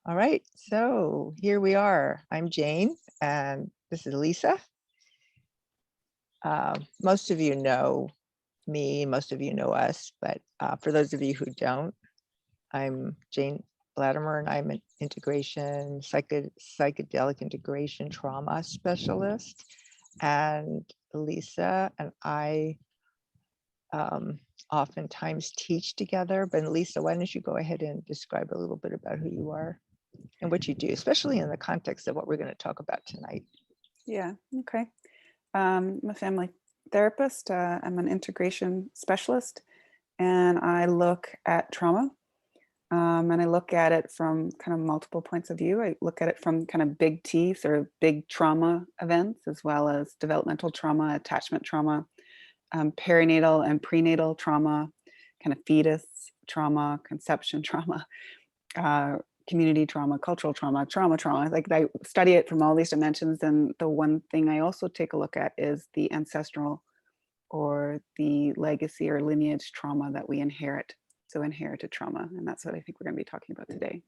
All right, so here we are. I'm Jane, and this is Lisa. Most of you know me, most of you know us, but for those of you who don't, I'm Jane Latimer, and I'm an psychedelic integration trauma specialist. And Lisa and I oftentimes teach together. But Lisa, why don't you go ahead and describe a little bit about who you are and what you do, especially in the context of what we're going to talk about tonight. Yeah, okay. I'm a family therapist. I'm an integration specialist, and I look at trauma. And I look at it from kind of multiple points of view. I look at it from kind of big T, sort of big trauma events, as well as developmental trauma, attachment trauma, perinatal and prenatal trauma, kind of fetus trauma, conception trauma, uh, community trauma, cultural trauma, trauma. Like I study it from all these dimensions. And the one thing I also take a look at is the ancestral or the legacy or lineage trauma that we inherit. So inherited trauma. And that's what I think we're going to be talking about today.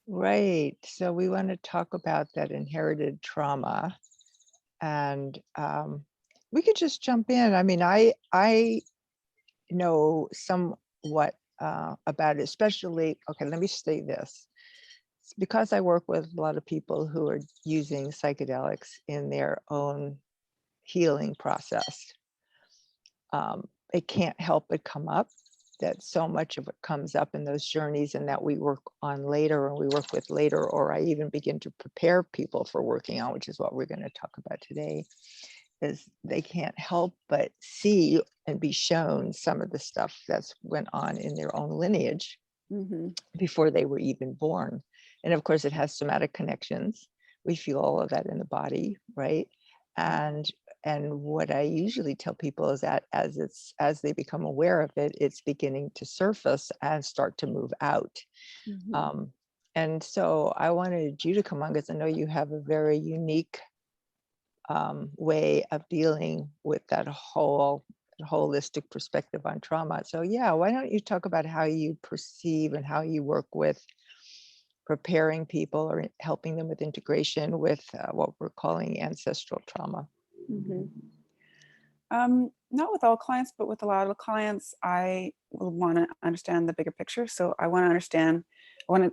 Right. So we want to talk about that inherited trauma, and we could just jump in. I mean, I know somewhat about it, especially. Okay, let me say this. It's because I work with a lot of people who are using psychedelics in their own healing process. It can't help but come up that so much of it comes up in those journeys, and that we work on later and we work with later, or I even begin to prepare people for working on, which is what we're going to talk about today, is they can't help but see and be shown some of the stuff that's went on in their own lineage Mm-hmm. before they were even born. And of course, it has somatic connections. We feel all of that in the body, right? And what I usually tell people is that as they become aware of it, it's beginning to surface and start to move out. Mm-hmm. Um, and so I wanted you to come on, because I know you have a very unique way of dealing with that whole holistic perspective on trauma. So yeah, why don't you talk about how you perceive and how you work with preparing people or helping them with integration with what we're calling ancestral trauma. Mm-hmm. Not with all clients, but with a lot of clients, I will want to understand the bigger picture. So I want to understand. I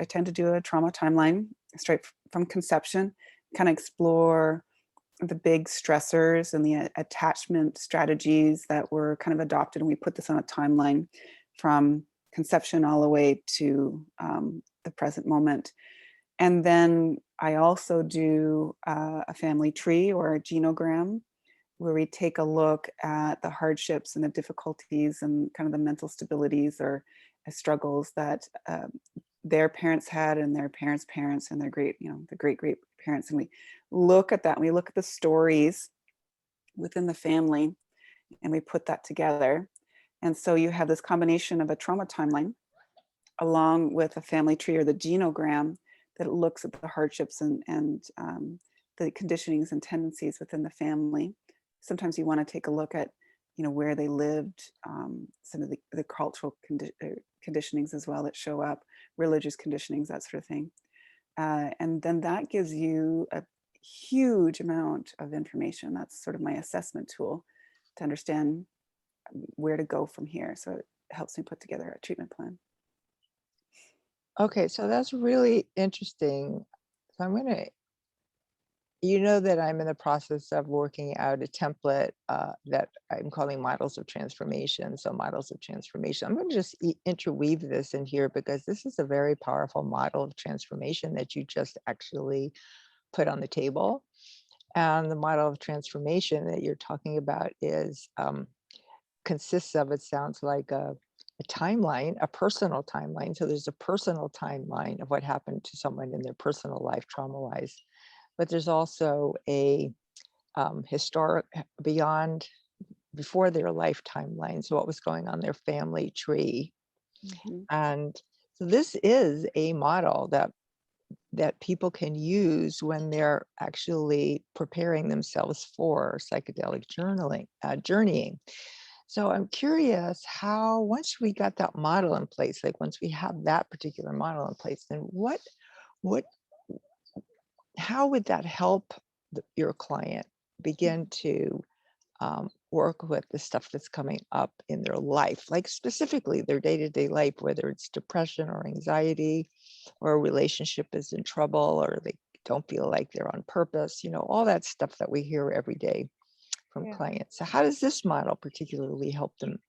tend to do a trauma timeline straight from conception, kind of explore the big stressors and the attachment strategies that were kind of adopted, and we put this on a timeline from conception all the way to the present moment. And then I also do a family tree or a genogram, where we take a look at the hardships and the difficulties and kind of the mental stabilities or struggles that their parents had, and their parents' parents, and their the great parents. And we look at that, and we look at the stories within the family, and we put that together. And so you have this combination of a trauma timeline along with a family tree or the genogram that looks at the hardships and the conditionings and tendencies within the family. Sometimes you want to take a look at, where they lived, some of the cultural conditionings as well that show up, religious conditionings, that sort of thing. And then that gives you a huge amount of information. That's sort of my assessment tool to understand where to go from here. So it helps me put together a treatment plan. Okay, so that's really interesting. So I'm going to, that I'm in the process of working out a template that I'm calling models of transformation. So models of transformation. I'm going to just interweave this in here, because this is a very powerful model of transformation that you just actually put on the table. And the model of transformation that you're talking about is consists of, it sounds like a timeline, a personal timeline. So there's a personal timeline of what happened to someone in their personal life, trauma-wise. But there's also a historic before their life timeline. So what was going on in their family tree. Mm-hmm. And so this is a model that people can use when they're actually preparing themselves for psychedelic journaling, journeying. So I'm curious how, once we got that model in place, like once we have that particular model in place, then what, how would that help your client begin to work with the stuff that's coming up in their life, like specifically their day-to-day life, whether it's depression or anxiety, or a relationship is in trouble, or they don't feel like they're on purpose, all that stuff that we hear every day from Yeah. clients. So how does this model particularly help them?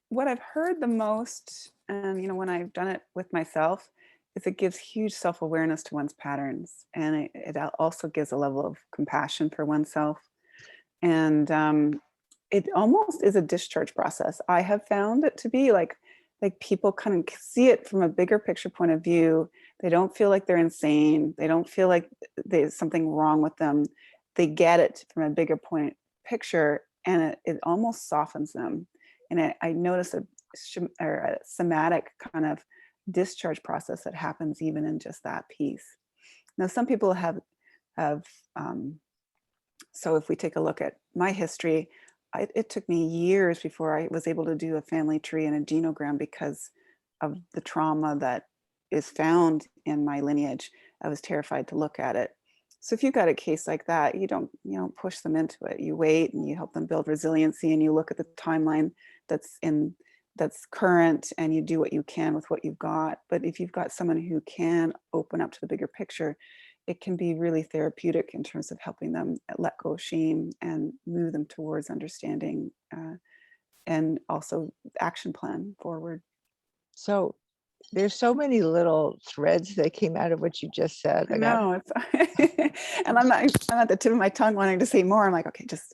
What I've heard the most, and when I've done it with myself, is it gives huge self-awareness to one's patterns, and it also gives a level of compassion for oneself, and it almost is a discharge process. I have found it to be like people kind of see it from a bigger picture point of view. They don't feel like they're insane. They don't feel like there's something wrong with them. They get it from a bigger picture, and it almost softens them. And I notice a somatic kind of discharge process that happens even in just that piece. Now, some people have so if we take a look at my history, it took me years before I was able to do a family tree and a genogram because of the trauma that is found in my lineage. I was terrified to look at it. So if you've got a case like that, you don't push them into it. You wait and you help them build resiliency, and you look at the timeline that's current, and you do what you can with what you've got. But if you've got someone who can open up to the bigger picture, it can be really therapeutic in terms of helping them let go of shame and move them towards understanding, and also action plan forward. So there's so many little threads that came out of what you just said. I know it's, and I'm at the tip of my tongue wanting to say more. I'm like, okay, just.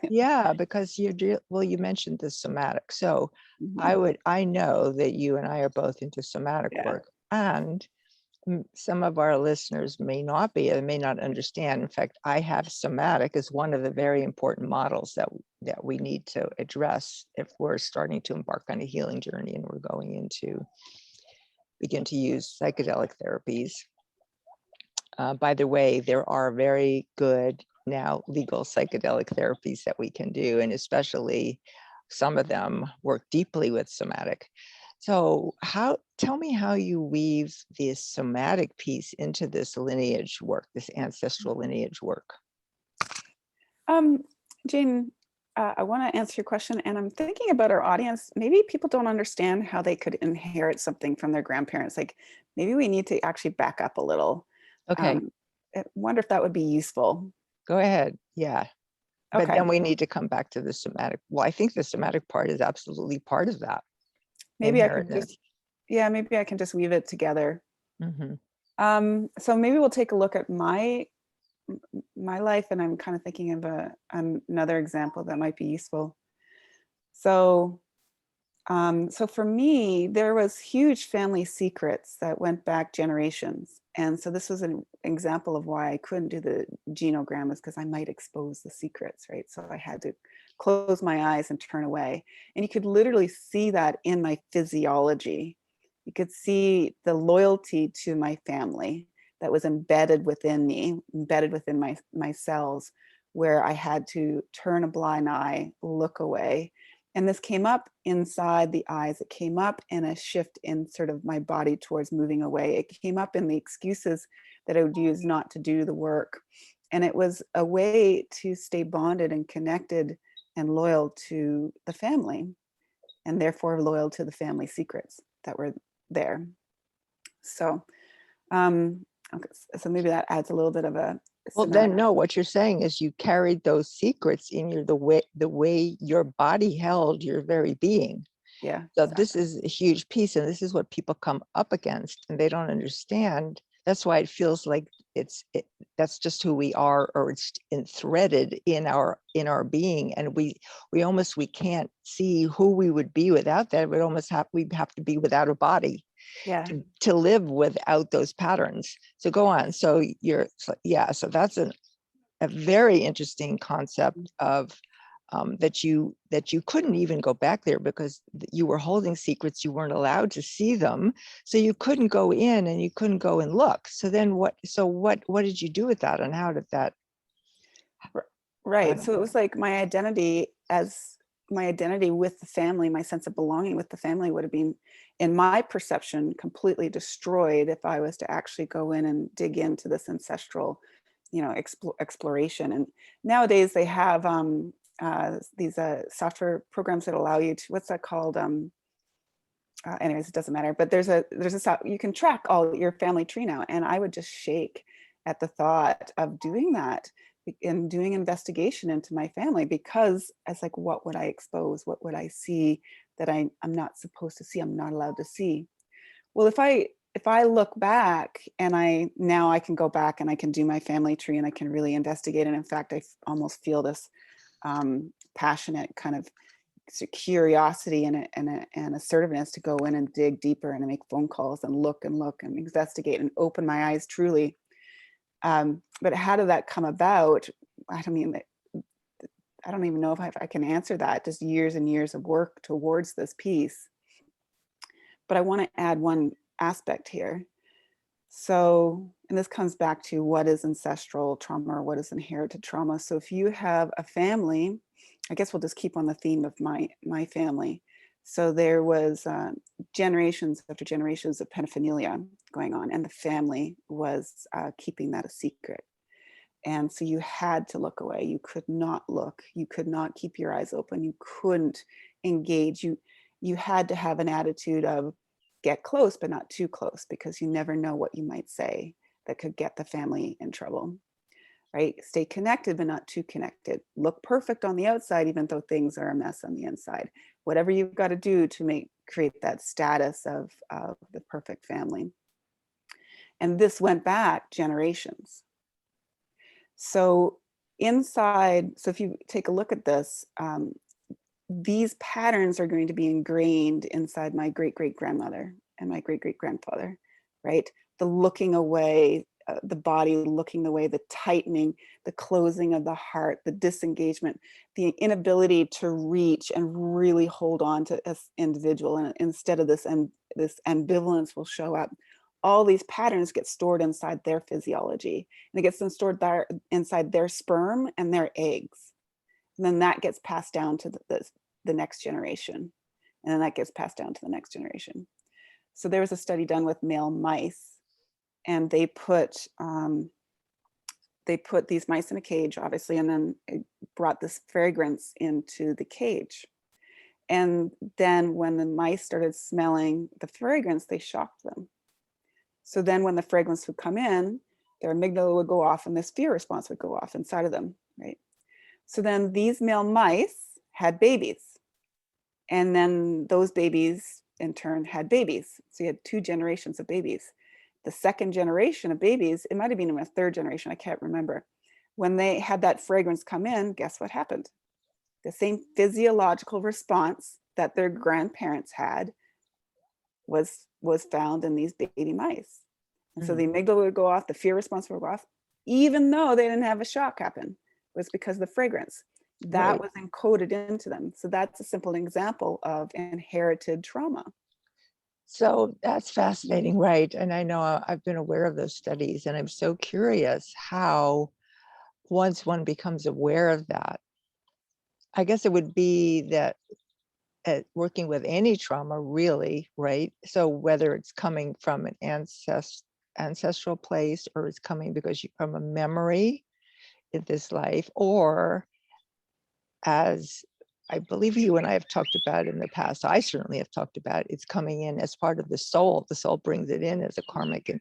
Yeah, because you mentioned the somatic. So Mhm. I know that you and I are both into somatic Yeah. work, and some of our listeners may not be, and may not understand. In fact, I have somatic as one of the very important models that we need to address if we're starting to embark on a healing journey and we're going into begin to use psychedelic therapies. By the way, there are very good now legal psychedelic therapies that we can do, and especially some of them work deeply with somatic. So tell me how you weave this somatic piece into this lineage work, this ancestral lineage work. Jane, I want to answer your question, and I'm thinking about our audience. Maybe people don't understand how they could inherit something from their grandparents. Like maybe we need to actually back up a little. Okay, I wonder if that would be useful. go ahead. Yeah. But Okay, then we need to come back to the somatic. Well, I think the somatic part is absolutely part of that maybe I can inheritance. just, yeah, maybe I can just weave it together. Mm-hmm. So maybe we'll take a look at my life, and I'm kind of thinking of another example that might be useful. So so for me, there was huge family secrets that went back generations. And so this was an example of why I couldn't do the genogram, is because I might expose the secrets, right? So I had to close my eyes and turn away. And you could literally see that in my physiology. You could see the loyalty to my family that was embedded within me, embedded within my cells, where I had to turn a blind eye, look away. And this came up inside the eyes. It came up in a shift in sort of my body towards moving away. It came up in the excuses that I would use not to do the work. And it was a way to stay bonded and connected and loyal to the family, and therefore loyal to the family secrets that were there. So, okay, so maybe that adds a little bit of a Well, then no, what you're saying is you carried those secrets in the way your body held your very being. yeah, So exactly. this is a huge piece, and this is what people come up against, and they don't understand. That's why it feels like that's just who we are, or it's threaded in our being, and we can't see who we would be without that. We'd have to be without a body Yeah. to live without those patterns. So go on. So so that's a very interesting concept of that you couldn't even go back there because you were holding secrets. You weren't allowed to see them, so you couldn't go in and you couldn't go and look. So then what did you do with that, and how did that? Right. So it was like my identity with the family, my sense of belonging with the family would have been, in my perception, completely destroyed if I was to actually go in and dig into this ancestral, exploration. And nowadays they have these software programs that allow you to, what's that called? Anyways, it doesn't matter. But you can track all your family tree now, and I would just shake at the thought of doing that and doing investigation into my family, because it's like, what would I expose? What would I see that I'm not supposed to see? I'm not allowed to see. Well, if I look back and I can go back and I can do my family tree and I can really investigate. And in fact, I almost feel this passionate kind of curiosity and assertiveness to go in and dig deeper and make phone calls and look and investigate and open my eyes truly. But how did that come about? I don't even know if I can answer that. Just years and years of work towards this piece. But I want to add one aspect here. So, and this comes back to what is ancestral trauma or what is inherited trauma. So if you have a family, I guess we'll just keep on the theme of my family. So there was generations after generations of pedophilia going on, and the family was keeping that a secret. And so you had to look away. You could not look. You could not keep your eyes open. You couldn't engage. You had to have an attitude of get close, but not too close, because you never know what you might say that could get the family in trouble. Right? Stay connected, but not too connected. Look perfect on the outside, even though things are a mess on the inside. Whatever you've got to do to create that status of the perfect family. And this went back generations. So if you take a look at this, these patterns are going to be ingrained inside my great-great-grandmother and my great-great-grandfather, right? The looking away, the body looking away, the tightening, the closing of the heart, the disengagement, the inability to reach and really hold on to this individual. And instead of this ambivalence will show up. All these patterns get stored inside their physiology, and it gets them stored there inside their sperm and their eggs. And then that gets passed down to the next generation. And then that gets passed down to the next generation. So there was a study done with male mice, and they put these mice in a cage, obviously, and then it brought this fragrance into the cage. And then when the mice started smelling the fragrance, they shocked them. So then when the fragrance would come in, their amygdala would go off and this fear response would go off inside of them, right? So then these male mice had babies, and then those babies in turn had babies. So you had 2 generations of babies. The second generation of babies, it might have been in a 3rd generation, I can't remember. When they had that fragrance come in, guess what happened? The same physiological response that their grandparents had was found in these baby mice. And so the amygdala would go off, the fear response would go off, even though they didn't have a shock happen. It was because of the fragrance that was encoded into them. So that's a simple example of inherited trauma. So that's fascinating, right? And I know I've been aware of those studies, and I'm so curious how, once one becomes aware of that, I guess it would be that working with any trauma, really, right? So whether it's coming from an ancestral place, or it's coming because from a memory in this life, or, as I believe you and I have talked about in the past, I certainly have talked about, it's coming in as part of the soul. The soul brings it in as a karmic and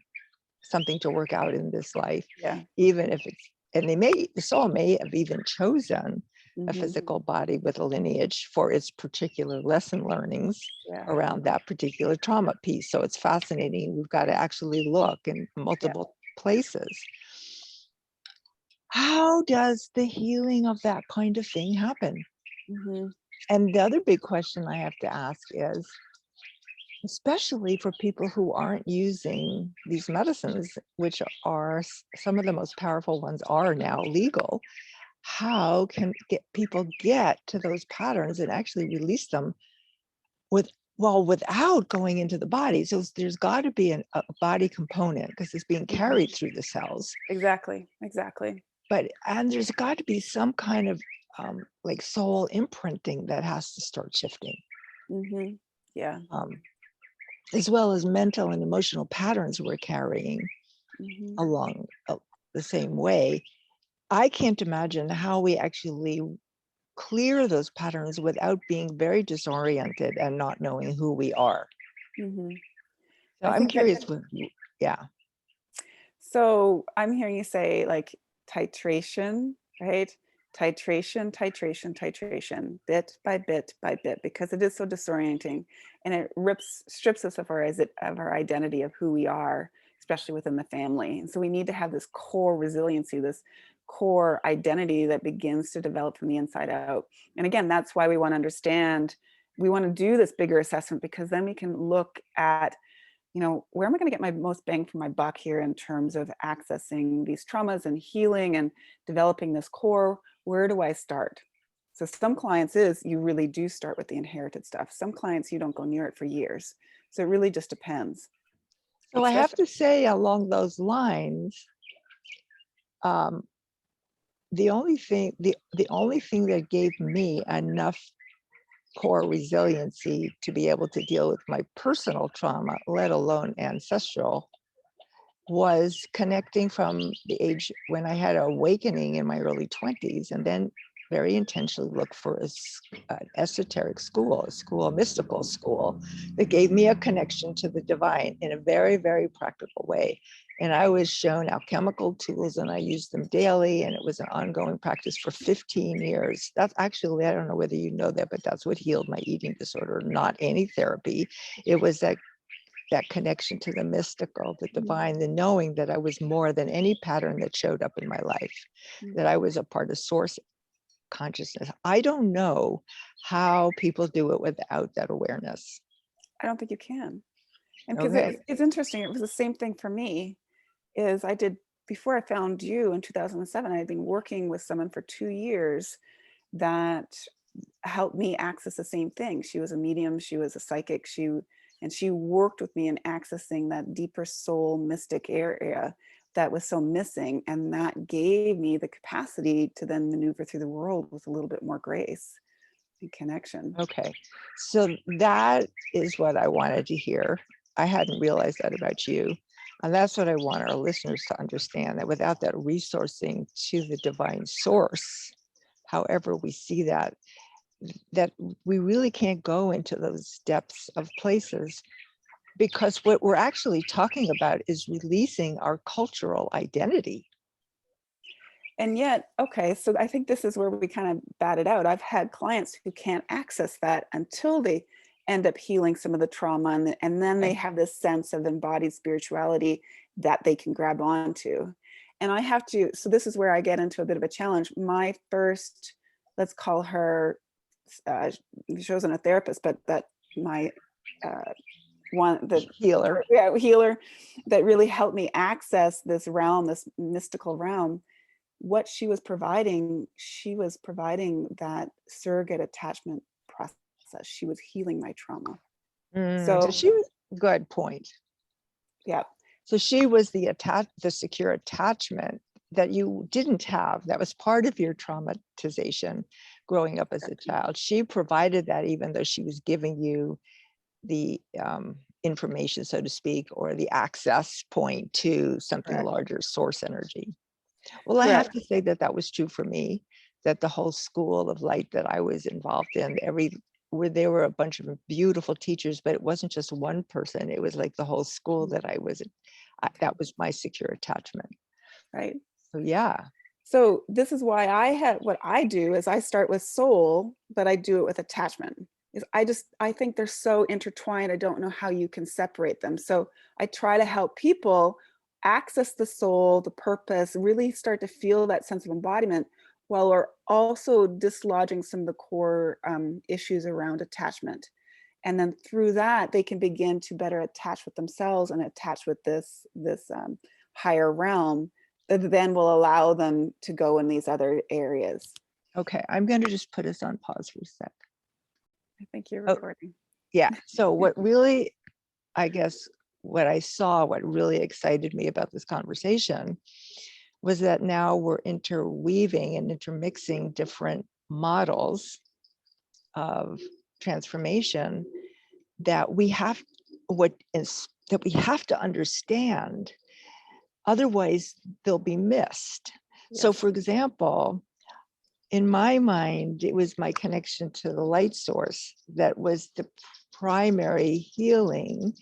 something to work out in this life. Yeah. Even if it's, and the soul may have even chosen a physical body with a lineage for its particular lesson learnings around that particular trauma piece. So it's fascinating. We've got to actually look in multiple places. How does the healing of that kind of thing happen? And the other big question I have to ask is, especially for people who aren't using these medicines, which are some of the most powerful ones are now legal, how can people get to those patterns and actually release them without going into the body? So there's got to be a body component, because it's being carried through the cells. Exactly. and there's got to be some kind of like soul imprinting that has to start shifting, Yeah. as well as mental and emotional patterns we're carrying along the same way. I can't imagine how we actually clear those patterns without being very disoriented and not knowing who we are. So I I'm think curious, yeah. So I'm hearing you say like titration, right? Titration, bit by bit by bit, because it is so disorienting, and it strips us of our identity of who we are, especially within the family. And so we need to have this core resiliency, this core identity that begins to develop from the inside out. And again, that's why we want to understand, we want to do this bigger assessment, because then we can look at, where am I going to get my most bang for my buck here in terms of accessing these traumas and healing and developing this core? Where do I start? So some clients you really do start with the inherited stuff. Some clients, you don't go near it for years. So it really just depends. So I have to say along those lines, the only thing that gave me enough core resiliency to be able to deal with my personal trauma, let alone ancestral, was connecting from the age when I had an awakening in my early 20s, and then very intentionally looked for an esoteric school, a mystical school that gave me a connection to the divine in a very, very practical way. And I was shown alchemical tools and I used them daily, and it was an ongoing practice for 15 years. That's actually, I don't know whether you know that, but that's what healed my eating disorder, not any therapy. It was that connection to the mystical, the divine, the knowing that I was more than any pattern that showed up in my life, that I was a part of source consciousness. I don't know how people do it without that awareness. I don't think you can. And because Okay. it's interesting, it was the same thing for me. Is I did, before I found you in 2007, I had been working with someone for 2 years that helped me access the same thing. She was a medium, she was a psychic, and she worked with me in accessing that deeper soul mystic area that was so missing. And that gave me the capacity to then maneuver through the world with a little bit more grace and connection. Okay. So that is what I wanted to hear. I hadn't realized that about you. And that's what I want our listeners to understand, that without that resourcing to the divine source, however we see that we really can't go into those depths of places, because what we're actually talking about is releasing our cultural identity. And yet, okay, so I think this is where we kind of bat it out. I've had clients who can't access that until they end up healing some of the trauma, and then they have this sense of embodied spirituality that they can grab onto. And I have to, so this is where I get into a bit of a challenge. My first, let's call her, she wasn't a therapist, but that my the healer that really helped me access this realm, this mystical realm. What she was providing that surrogate attachment process. She was healing my trauma. So she was, good point. Yeah. So she was the secure attachment that you didn't have. That was part of your traumatization growing up as a child. She provided that, even though she was giving you the information, so to speak, or the access point to something larger, source energy. Well, I have to say that that was true for me, that the whole school of light that I was involved in, where there were a bunch of beautiful teachers, but it wasn't just one person. It was like the whole school that I was in. That was my secure attachment. Right. So, yeah. So this is why what I do is I start with soul, but I do it with attachment. I think they're so intertwined. I don't know how you can separate them. So I try to help people access the soul, the purpose, really start to feel that sense of embodiment, while we're also dislodging some of the core issues around attachment. And then through that, they can begin to better attach with themselves and attach with this higher realm that then will allow them to go in these other areas. Okay, I'm going to just put us on pause for a sec. I think you're recording. Yeah. So what really, I guess, what I saw, what really excited me about this conversation was that now we're interweaving and intermixing different models of transformation that we have that we have to understand, otherwise they'll be missed. So Yes. for example, in my mind, it was my connection to the light source that was the primary healing.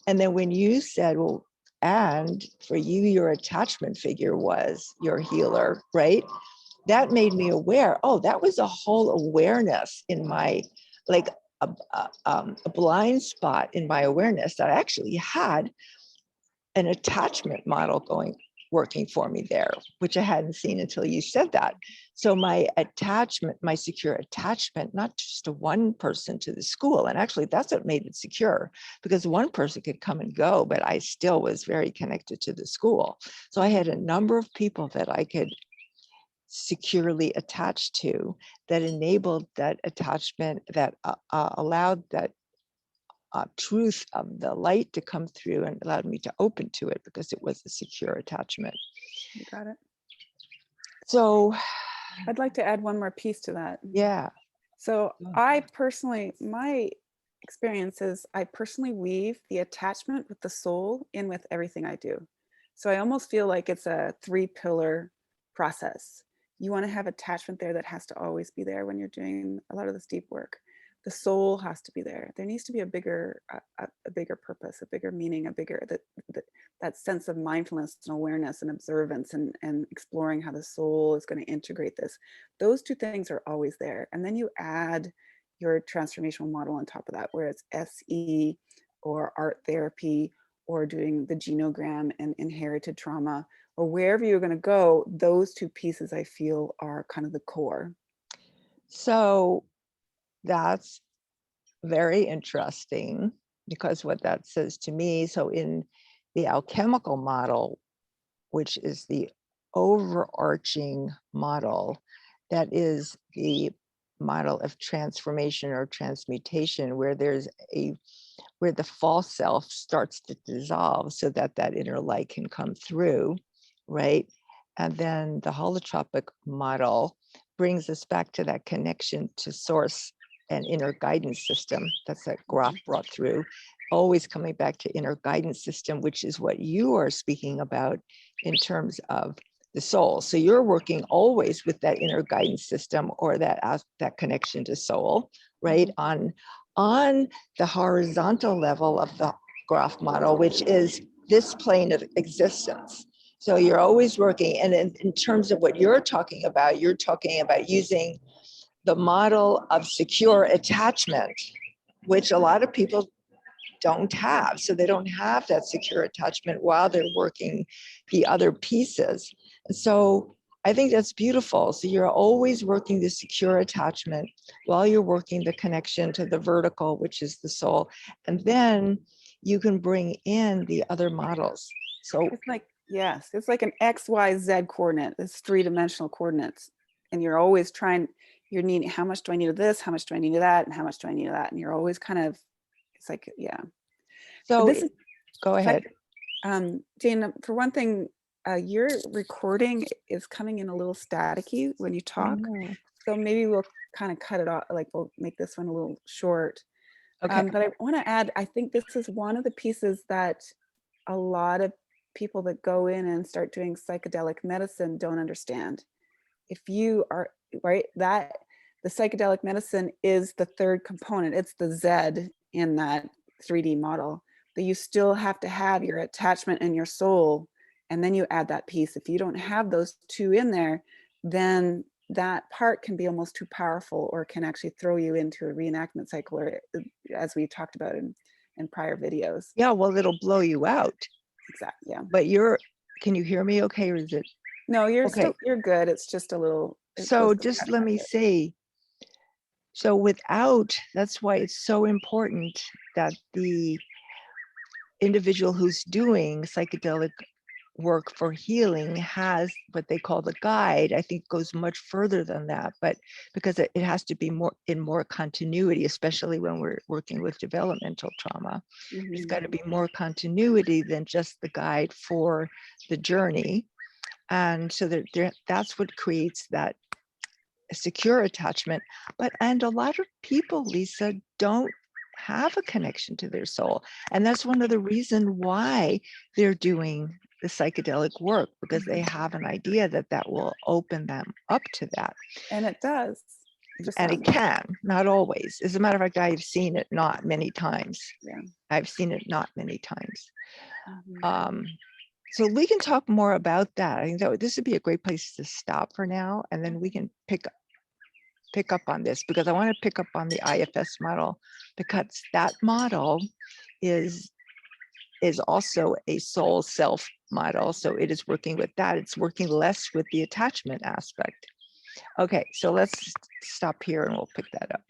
And then when you said, well, and for you, your attachment figure was your healer, right? That made me aware, oh, that was a whole awareness in my, like a blind spot in my awareness that I actually had an attachment model working for me there, which I hadn't seen until you said that. So my attachment, my secure attachment, not just to one person to the school, and actually that's what made it secure, because one person could come and go, but I still was very connected to the school. So I had a number of people that I could securely attach to, that enabled that attachment, that allowed that truth of the light to come through and allowed me to open to it because it was a secure attachment. You got it. So I'd like to add one more piece to that. yeah. So I personally, my experience is I personally weave the attachment with the soul in with everything I do. So I almost feel like it's a 3-pillar process. You want to have attachment there that has to always be there when you're doing a lot of this deep work. The soul has to be there. There needs to be a bigger purpose, a bigger meaning, that sense of mindfulness and awareness and observance and exploring how the soul is going to integrate this. Those two things are always there. And then you add your transformational model on top of that, where it's SE or art therapy or doing the genogram and inherited trauma, or wherever you're going to go, those two pieces I feel are kind of the core. So that's very interesting, because what that says to me, so in the alchemical model, which is the overarching model, that is the model of transformation or transmutation, where where the false self starts to dissolve so that that inner light can come through, right? And then the holotropic model brings us back to that connection to source and inner guidance system. That's that Graf brought through, always coming back to inner guidance system, which is what you are speaking about in terms of the soul. So you're working always with that inner guidance system, or that connection to soul, right? On the horizontal level of the Graf model, which is this plane of existence. So you're always working, and in terms of what you're talking about using the model of secure attachment, which a lot of people don't have. So they don't have that secure attachment while they're working the other pieces. And so I think that's beautiful. So you're always working the secure attachment while you're working the connection to the vertical, which is the soul. And then you can bring in the other models. So it's like, yes, it's like an X, Y, Z coordinate. It's 3-dimensional coordinates. And you're always you're needing, how much do I need of this? How much do I need of that? And how much do I need of that? And you're always kind of, it's like, yeah. So this is, go ahead. Jane, for one thing, your recording is coming in a little staticky when you talk. So maybe we'll kind of cut it off, like we'll make this one a little short. Okay. But I want to add, I think this is one of the pieces that a lot of people that go in and start doing psychedelic medicine don't understand. If you are, right, that the psychedelic medicine is the third component. It's the Z in that 3D model, that you still have to have your attachment and your soul, and then you add that piece. If you don't have those two in there, then that part can be almost too powerful, or can actually throw you into a reenactment cycle, or as we talked about in prior videos. Yeah, well, it'll blow you out. Exactly. Yeah. But can you hear me okay, or is it? No, you're okay. you're good. It's just a little. So just let me say, so that's why it's so important that the individual who's doing psychedelic work for healing has what they call the guide. I think goes much further than that, but because it has to be more continuity, especially when we're working with developmental trauma. There's got to be more continuity than just the guide for the journey. And so that's what creates that secure attachment. And a lot of people, Lisa, don't have a connection to their soul. And that's one of the reasons why they're doing the psychedelic work, because they have an idea that that will open them up to that. And it does. Just And it can, not always. As a matter of fact, I've seen it not many times. Yeah. I've seen it not many times. Mhm. So we can talk more about that. I think that this would be a great place to stop for now, and then we can pick up on this, because I want to pick up on the IFS model, because that model is also a soul self model. So it is working with that. It's working less with the attachment aspect. Okay, so let's stop here and we'll pick that up.